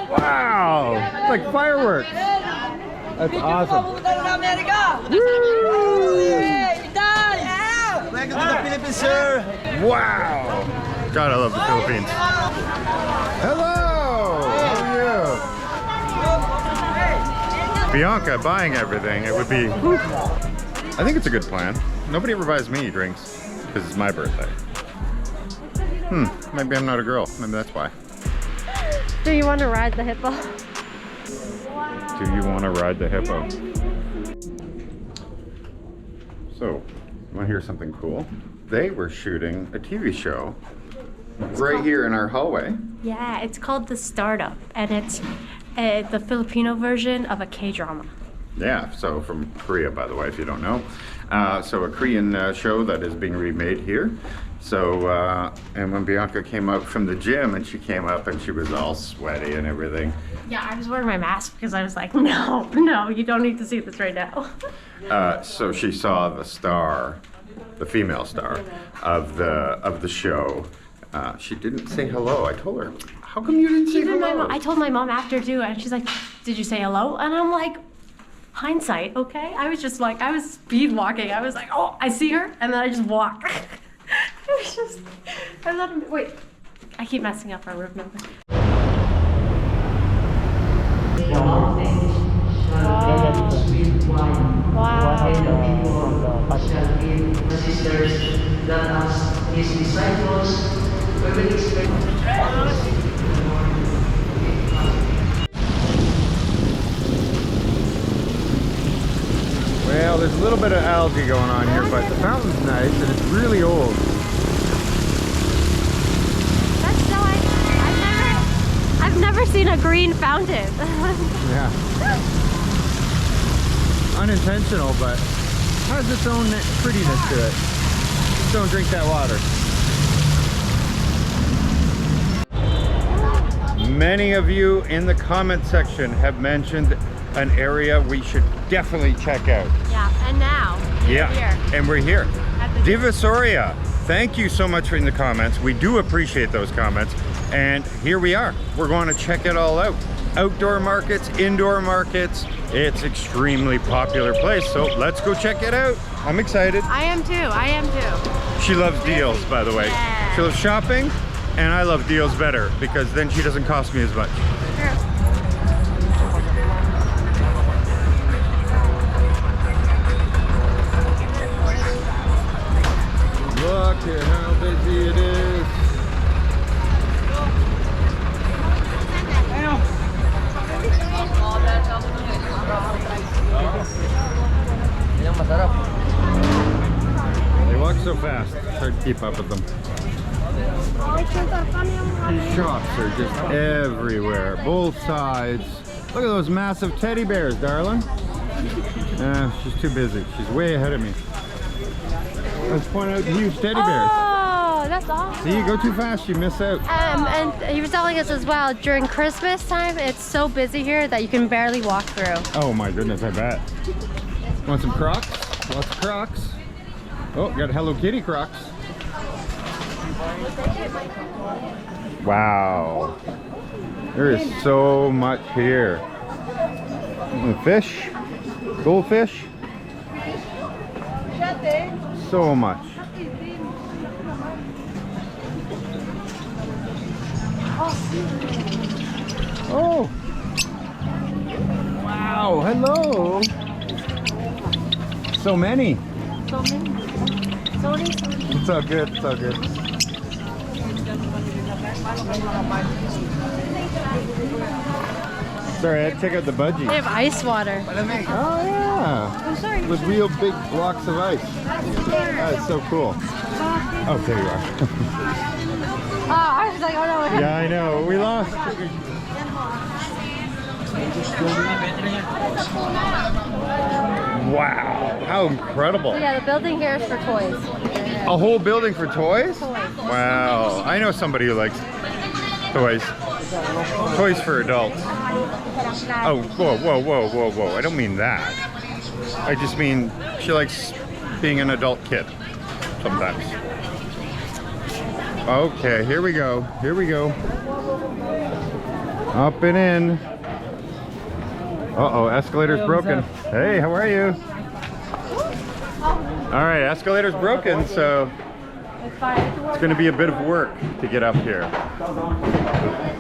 Wow! It's like fireworks. That's awesome. Woo! Welcome to the Philippines, sir. Wow! God, I love the Philippines. Hello! How are you? Bianca buying everything. It would be... I think it's a good plan. Nobody ever buys me drinks because it's my birthday. Maybe I'm not a girl. Maybe that's why. Do you want to ride the hippo? Do you want to ride the hippo? So, you want to hear something cool? They were shooting a TV show right here in our hallway. Yeah, it's called The Startup, and it's the Filipino version of a K-drama. Yeah, so from Korea, by the way, if you don't know. So a Korean show that is being remade here. So, and when Bianca came out from the gym and she came up and she was all sweaty and everything. Yeah, I was wearing my mask because I was like, no, you don't need to see this right now. So she saw the star, the female star of the show. She didn't say hello. I told her, how come you didn't say hello? I told my mom after too, and she's like, did you say hello? And I'm like, hindsight, okay? I was just like, I was speed walking. I was like, oh, I see her, and then I just walk. It was just, I let him, wait, I keep messing up our room number. Well, there's a little bit of algae going on here, but the fountain's nice and it's really old. That's so I've never seen a green fountain. Yeah. Unintentional, but has its own prettiness to it. Just don't drink that water. Many of you in the comment section have mentioned an area we should definitely check out. Yeah, and now we're here. And we're here. Divisoria. Thank you so much in the comments. We do appreciate those comments. And here we are. We're going to check it all out. Outdoor markets, indoor markets. It's extremely popular place, so let's go check it out. I'm excited. I am too. She loves deals, by the way. Yeah. She loves shopping, and I love deals better because then she doesn't cost me as much. Look at how busy it is. They walk so fast, it's hard to keep up with them. These shops are just everywhere, both sides. Look at those massive teddy bears, darling. She's too busy. She's way ahead of me. Let's point out huge teddy bears. Oh, that's awesome. See, you go too fast, you miss out. And he was telling us as well, during Christmas time, it's so busy here that you can barely walk through. Oh my goodness, I bet. Want some Crocs? Lots of Crocs. Oh, got Hello Kitty Crocs. Wow. There is so much here. Fish, goldfish. So much. Oh. Wow, hello. So many. It's all good, it's all good. Sorry, I had to check out the budgie. They have ice water. Oh yeah. I'm sorry. With real big blocks of ice. That's so cool. Oh, there you are. Oh, I was like, oh no. Yeah, I know. We lost. Wow, how incredible. Yeah, the building here is for toys. A whole building for toys? Toys. Wow, I know somebody who likes toys. Toys for adults. Oh, whoa, whoa, whoa, whoa, whoa. I don't mean that. I just mean she likes being an adult kid sometimes. Okay, here we go. Here we go. Up and in. Uh-oh, escalator's broken. Hey, how are you? All right, escalator's broken, so it's going to be a bit of work to get up here.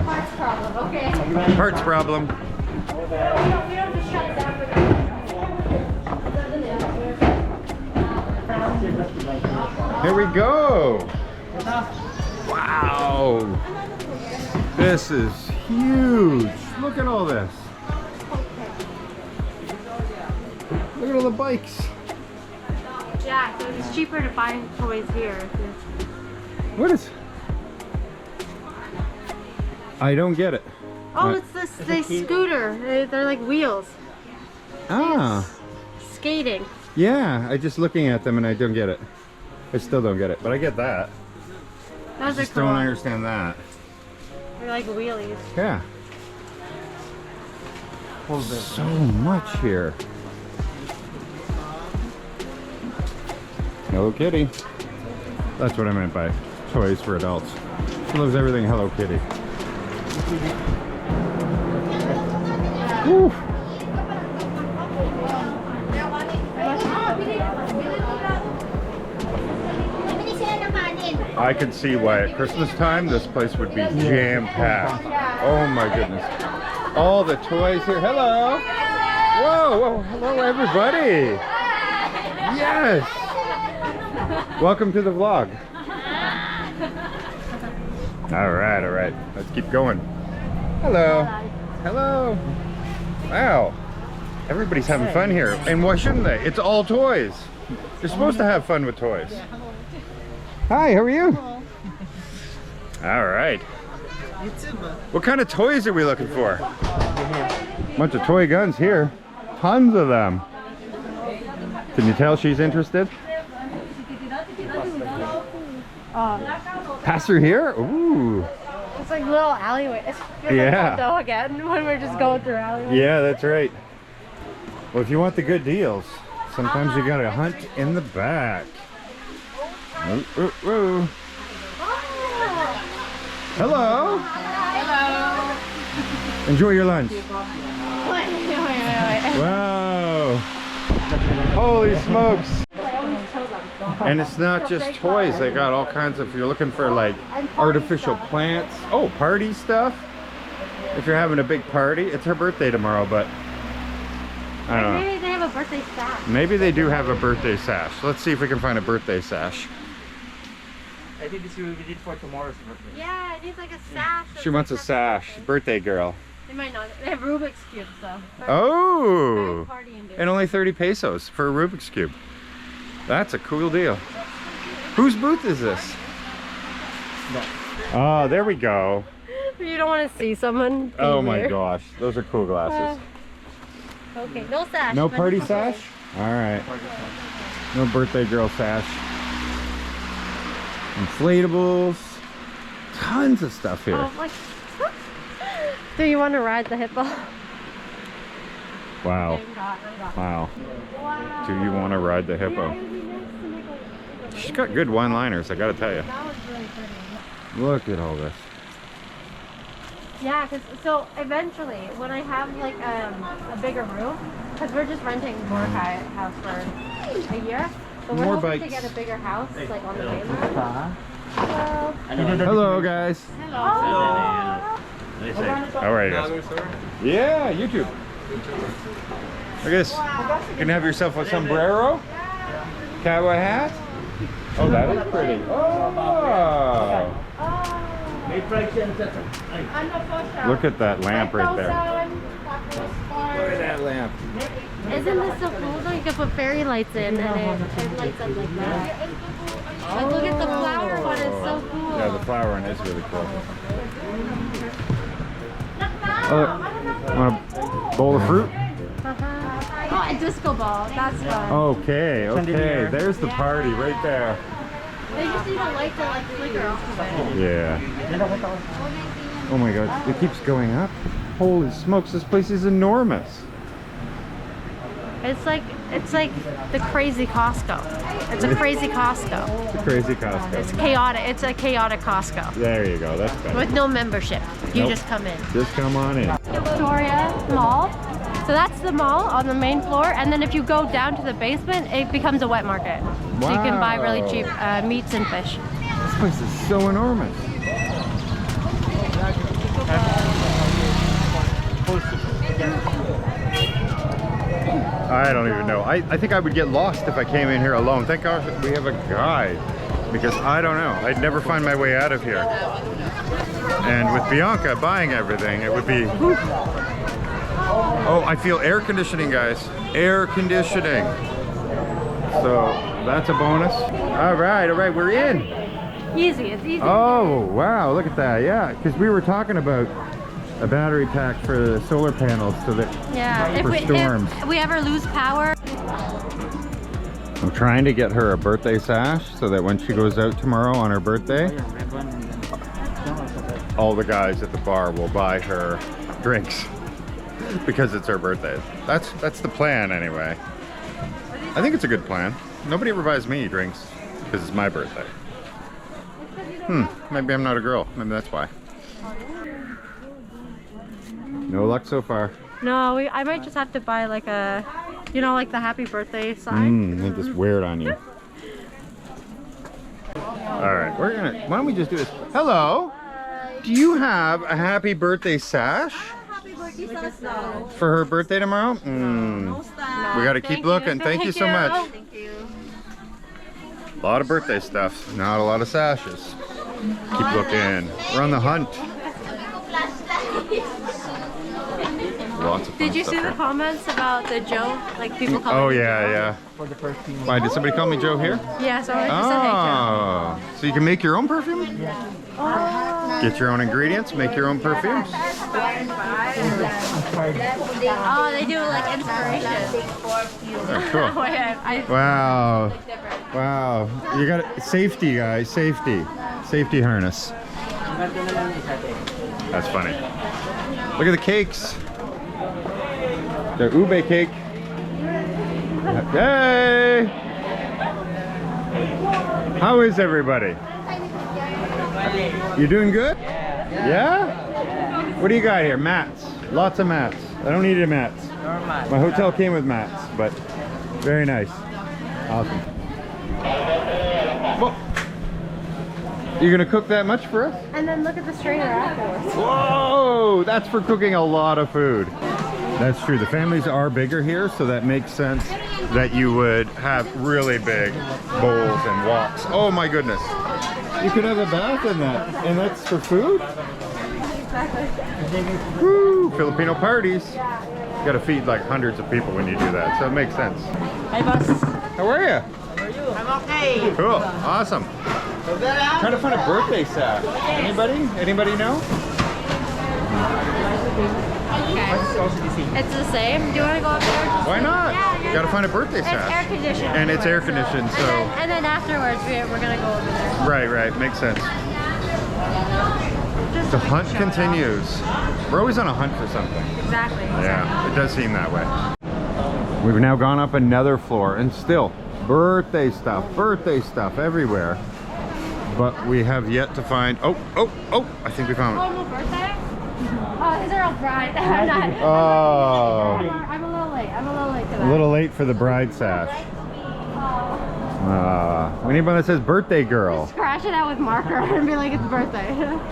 Parts problem, okay. Parts problem. We don't just shut it down for Here we go. Wow. This is huge. Look at all this. Look at all the bikes. Yeah, so it's cheaper to buy toys here. What is... I don't get it. Oh, it's the scooter. They're like wheels. Ah. Skating. Yeah, I just looking at them and I don't get it. I still don't get it, but I get that. Those are Just cool. don't understand that. They're like wheelies. Yeah. So much here. Hello Kitty. That's what I meant by toys for adults. She loves everything Hello Kitty. Woo. I could see why at Christmas time this place would be jam-packed. Oh my goodness. All the toys here. Hello. Whoa, whoa, hello everybody. Yes. Welcome to the vlog. All right. Let's keep going. Hello. Hello. Wow. Everybody's having fun here. And why shouldn't they? It's all toys. You're supposed to have fun with toys. Hi, how are you? All right. What kind of toys are we looking for? Bunch of toy guns here. Tons of them. Can you tell she's interested? Pass through here? Ooh. It's like little alleyways. Yeah. Though again, when we're just going through alleyways. Yeah, that's right. Well, if you want the good deals, sometimes you gotta hunt in the back. Ooh, ooh, ooh. Hello. Hello. Enjoy your lunch. Wait. Wow. Holy smokes. And it's not just toys. They got all kinds of, if you're looking for like artificial plants. Oh, party stuff. If you're having a big party. It's her birthday tomorrow, but I don't know. Maybe they have a birthday sash. Maybe they do have a birthday sash. Let's see if we can find a birthday sash. I think this will be it for tomorrow's birthday. Yeah, it needs like a sash. She wants a sash. Birthday girl. They might not. They have Rubik's Cubes though. Oh! Party and And only 30 pesos for a Rubik's Cube. That's a cool deal. Whose booth is this? Oh, there we go. You don't want to see someone. Oh my gosh. Those are cool glasses. Okay, no sash. No but- party sash? Alright. No birthday girl sash. Inflatables. Tons of stuff here. Oh, like, do you want to ride the hippo? Wow. Wow. Do you want to ride the hippo? She's got good one-liners, I gotta tell you. That was really pretty. Look at all this. Yeah, so eventually, when I have like a bigger room, because we're just renting Boracay house for a year, but we're More hoping to bikes. get a bigger house, like on the mainland. So, Hello, guys. hello. How are you guys? Yeah, YouTube. Look at this. You can have yourself a sombrero, cowboy hat. Oh, that is pretty. Oh. Look at that lamp right there. Look at that lamp. Isn't this so cool though? You can put fairy lights in and it lights up like that. Like, look at the flower one, it's so cool. Yeah, the flower one is really cool. Oh, want a bowl of fruit? Oh, a disco ball, that's fun. Okay, okay. There's the party right there. They just need a light to like flicker off of it. Yeah. Oh my god, it keeps going up. Holy smokes, this place is enormous. It's like the crazy Costco. It's a crazy Costco. It's a crazy Costco. It's chaotic. It's a chaotic Costco There you go, that's better. with no membership. You Nope. just come in. Just come on in. Divisoria Mall. So that's the mall on the main floor, and then if you go down to the basement, it becomes a wet market. So you can buy really cheap meats and fish. This place is so enormous. I don't even know. I think I would get lost if I came in here alone. Thank God we have a guide, because I don't know. I'd never find my way out of here. And with Bianca buying everything, it would be... Whew. Oh, I feel air conditioning, guys. Air conditioning. So that's a bonus. All right, we're in. Easy, it's easy. Oh, wow, look at that. Yeah, because we were talking about a battery pack for the solar panels so that for storms. If we ever lose power. I'm trying to get her a birthday sash so that when she goes out tomorrow on her birthday, all the guys at the bar will buy her drinks because it's her birthday. That's the plan anyway. I think it's a good plan. Nobody ever buys me drinks because it's my birthday. Maybe I'm not a girl. Maybe that's why. No luck so far. No, I might just have to buy like a, you know, like the happy birthday sign. They just wear it on you. All right, why don't we just do this? Hello. Do you have a happy birthday sash for her birthday tomorrow? We got to keep looking. Thank you so much. Thank you. A lot of birthday stuff, not a lot of sashes. Keep looking. We're on the hunt. Lots of fun Did you stuff see the here. comments about the Joe? Like people calling Oh me yeah. For the first team. Why did somebody call me Joe here? Joe? Yeah, so I just said hey Joe. Oh, so you can make your own perfume? Oh. Get your own ingredients, make your own perfumes. Oh, they do like inspiration. Oh, cool. Wow. Wow. You got it. Safety, guys. Safety. Safety harness. That's funny. Look at the cakes. The ube cake. Hey! How is everybody? You doing good? Yeah? What do you got here? Mats. Lots of mats. I don't need any mats. My hotel came with mats, but very nice. Awesome. Whoa. You gonna cook that much for us? And then look at the strainer afterwards. Whoa! That's for cooking a lot of food. That's true. The families are bigger here, so that makes sense that you would have really big bowls and woks. Oh my goodness. You could have a bath in that, and that's for food? Woo! Filipino parties. You gotta feed like hundreds of people when you do that, so it makes sense. Hi, boss. How are you? I'm okay. Cool. Awesome. Trying to find a birthday sash. Anybody know? It's the same. Do you want to go up there? Why not? Yeah, You gotta find a birthday It's air sash. conditioned. And it's air conditioned, so... And then afterwards, we're gonna go over there. Right, makes sense. The hunt continues. We're always on a hunt for something. Exactly. Yeah, it does seem that way. We've now gone up another floor, and still birthday stuff everywhere. But we have yet to find... Oh, I think we found it. Oh, no birthday? Oh, these are all bride. I'm not. Oh, I'm a little late. I'm a little late to a that. little late for the bride sash. We need one that says birthday girl. Scratch it out with marker and be like, it's birthday. Not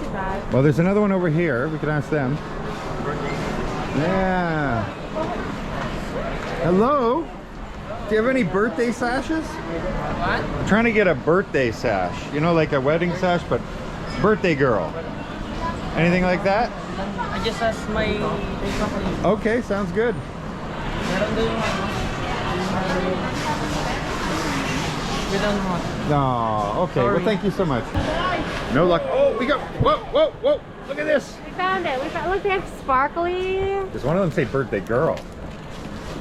too bad. Well, there's another one over here. We can ask them. Yeah. Hello? Do you have any birthday sashes? What? I'm trying to get a birthday sash. You know, like a wedding sash, but birthday girl. Anything like that? I just asked my company. Okay, sounds good. Meron doon yung we don't want. No, okay. Well, Sorry. thank you so much. No luck. Oh, we got. Whoa! Look at this. We found it. Look, they have sparkly. Does one of them say birthday girl?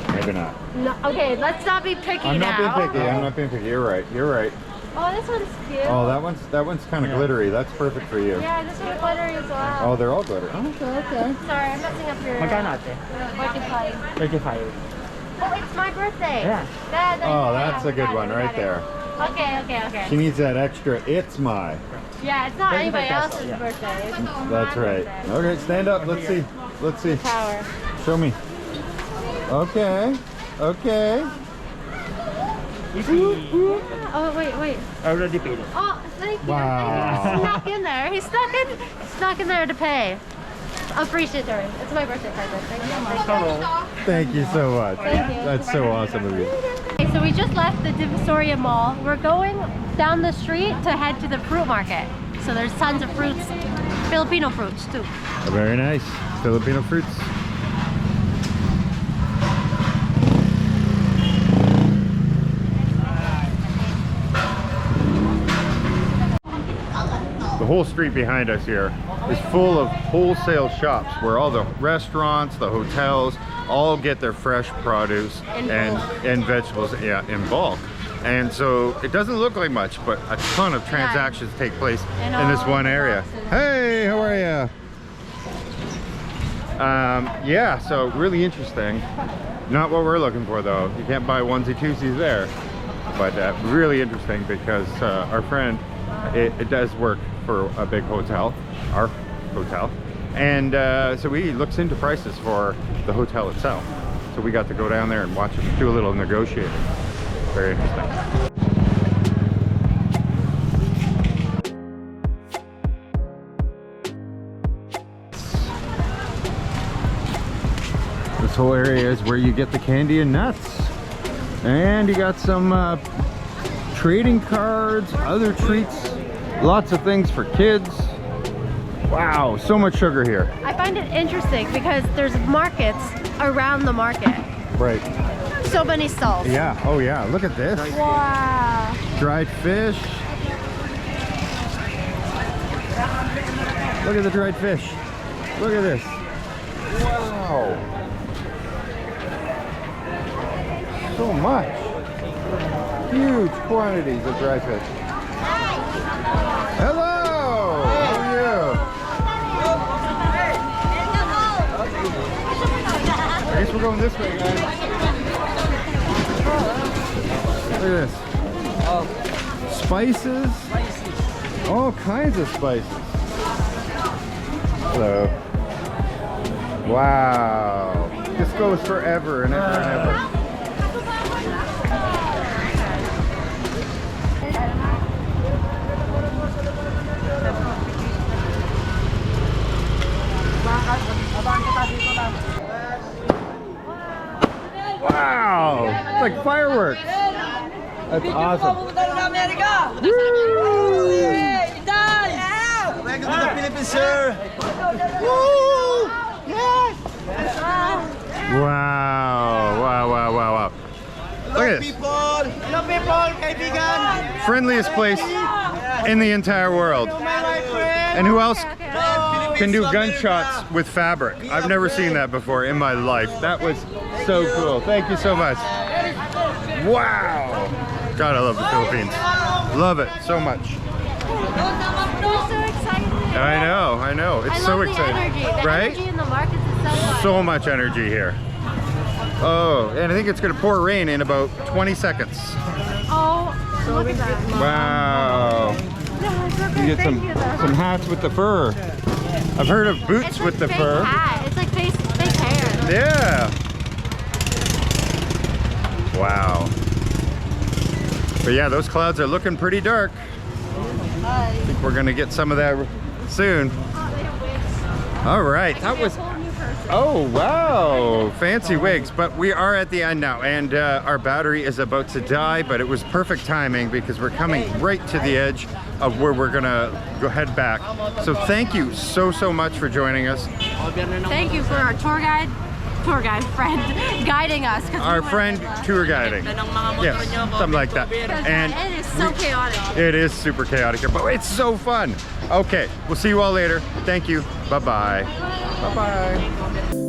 Maybe not. No, okay, let's not be picky I'm now. not being picky. I'm not being picky. You're right. Oh, this one's cute. Oh, that one's kind of glittery. That's perfect for you. Yeah, this one's glittery as well. Oh, they're all glitter. Oh, okay. Sorry, I'm messing up your... Magkano ate? 45. 35. Oh, it's my birthday. Yeah. Oh, that's a good one right there. Okay. She needs that extra. It's my. Yeah, it's not 25 anybody pesos, else's yeah. birthday. It's That's my right. birthday. Okay, stand up. Let's see. Let's see. Power. Show me. Okay. Okay. Oh, wait. I already paid it. Oh, thank you. Wow. Thank you. He snuck in there. He snuck in there to pay. Appreciatory. It's my birthday present. Thank you. Thank you so much. Thank you. That's so awesome of you. Okay, so we just left the Divisoria Mall. We're going down the street to head to the fruit market. So there's tons of fruits, Filipino fruits too. Very nice. Filipino fruits. The whole street behind us here is full of wholesale shops where all the restaurants, the hotels, all get their fresh produce and vegetables, yeah, in bulk. And so it doesn't look like much, but a ton of transactions take place in this one area. Hey, how are you? Yeah, so really interesting. Not what we're looking for though. You can't buy onesie twosies there, but really interesting because our friend, it does work for a big hotel, our hotel, and so he looks into prices for the hotel itself. So we got to go down there and watch him do a little negotiating. Very interesting. This whole area is where you get the candy and nuts, and you got some trading cards, other treats, lots of things for kids. Wow, so much sugar here. I find it interesting because there's markets around the market. Right. So many stalls. Yeah, oh yeah, look at this. Wow. Dried fish. Look at the dried fish. Look at this. Wow. So much. Huge quantities of dried fish. Hello! How are you? I guess we're going this way, guys. Look at this. Spices. All kinds of spices. Hello. Wow. This goes forever and ever and ever. Wow. It's like fireworks. That's awesome. Woo! Welcome to the Philippines, sir. Wow. Wow, wow, wow, wow. Look at this. Hello, people. Kaibigan. Friendliest place in the entire world. And who else can do gunshots with fabric? I've never seen that before in my life. That was so cool. Thank you so much. Wow. God, I love the Philippines. Love it so much. I'm so excited. I know. It's so exciting. The right? energy in the markets is so good. So much energy here. Oh, and I think it's gonna pour rain in about 20 seconds. Oh, look at that. Wow. No, it's okay. You get Thank you, though. some hats with the fur. I've heard of boots It's with the fake fur. Hat. It's like fake hair. Yeah. Wow. But yeah, those clouds are looking pretty dark. I think we're gonna get some of that soon. All right, that was. Oh wow, fancy wigs. But we are at the end now, and our battery is about to die. But it was perfect timing because we're coming right to the edge of where we're gonna go head back. So thank you so much for joining us. Thank you for our tour guide friend guiding us. Our friend tour guiding. Yes, something like that. And it is so chaotic. it is super chaotic here, but it's so fun. Okay, we'll see you all later. Thank you. Bye-bye. Bye-bye.